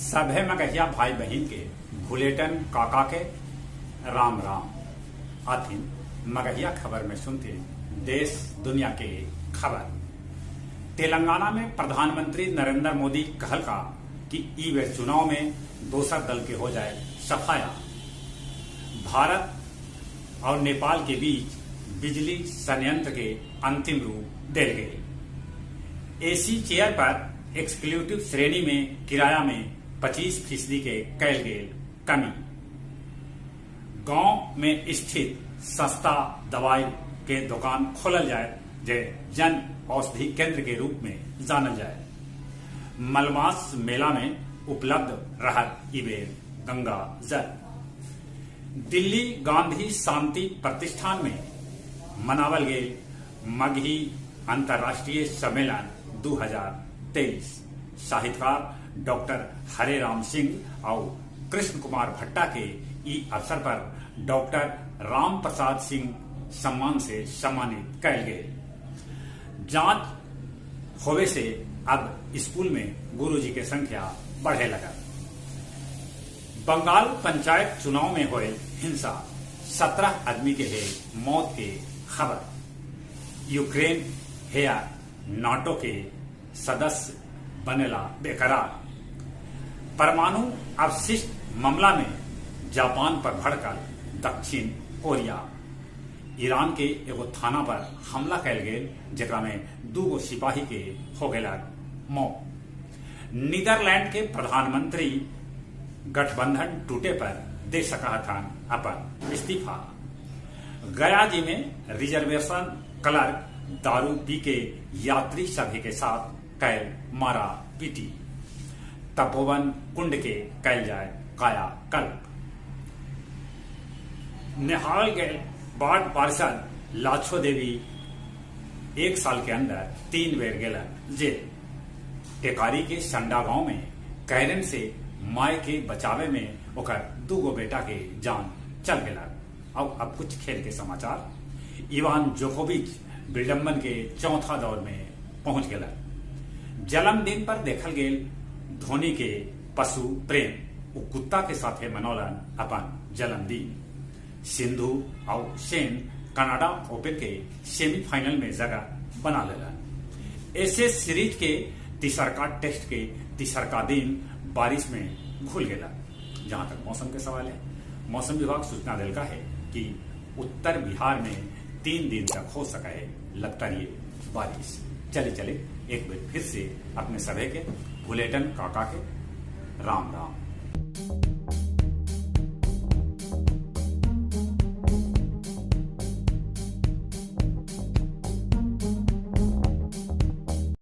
सभे मगहिया भाई बहन के बुलेटिन काका के राम राम आथिन मगहिया खबर में सुनते देश दुनिया के खबर। तेलंगाना में प्रधानमंत्री नरेंद्र मोदी कहल का कि ई बेर चुनाव में दोसर दल के हो जाए सफाया। भारत और नेपाल के बीच बिजली संयंत्र के अंतिम रूप दिल गए। एसी चेयर पर एक्सक्लूसिव श्रेणी में किराया में 25% के कैल गेल कमी। गांव में स्थित सस्ता दवाई के दुकान खोलल जाए जे जन औषधि केंद्र के रूप में जानल जाए। मलमास मेला में उपलब्ध रहत ई बेर गंगा जल। दिल्ली गांधी शांति प्रतिष्ठान में मनावल गए मगही अंतर्राष्ट्रीय सम्मेलन 2023। साहित्यकार डॉक्टर हरे राम सिंह और कृष्ण कुमार भट्टा के ई अवसर पर डॉक्टर राम प्रसाद सिंह सम्मान से सम्मानित कल गए। जांच होवे से अब स्कूल में गुरुजी के संख्या बढ़े लगा। बंगाल पंचायत चुनाव में हुए हिंसा 17 आदमी के है मौत के खबर। यूक्रेन है नाटो के सदस्य बनेला बेकरार। परमाणु अवशिष्ट मामला में जापान पर भड़कल दक्षिण कोरिया। ईरान के एगो थाना पर हमला कैल गेल जेकरा में 2 सिपाही के हो गया मौत। नीदरलैंड के प्रधानमंत्री गठबंधन टूटे पर दे सका था अपन इस्तीफा। गया जी में रिजर्वेशन क्लर्क दारू पी के यात्री सभी के साथ कैल मारा पीटी। तपोवन कुंड के कैल जाए काया कल्प। निहाल गए बाढ़ पार्षद लाछो देवी 1 साल के अंदर 3 बेर गेलन जेल। टेकारी के संडा गांव में कैरन से माय के बचावे में ओकर 2 बेटा के जान चल गया। अब कुछ खेल के समाचार। इवान जोकोविच विडंबन के चौथा दौर में पहुंच गया। जन्मदिन पर देखल गेल धोनी के पशु प्रेम वो कुत्ता के साथ मनौलन अपन जन्मदिन। सिंधु और सेन कनाडा ओपन के सेमीफाइनल में जगह बना लेलन। एशेज सीरीज के तीसरका टेस्ट के तीसरका दिन बारिश में घुल गया। जहां तक मौसम के सवाल है, मौसम विभाग सूचना दिलका है कि उत्तर बिहार में 3 दिन तक हो सका है लगातार बारिश। चले एक बार फिर से अपने सभी के बुलेटिन काका के राम राम।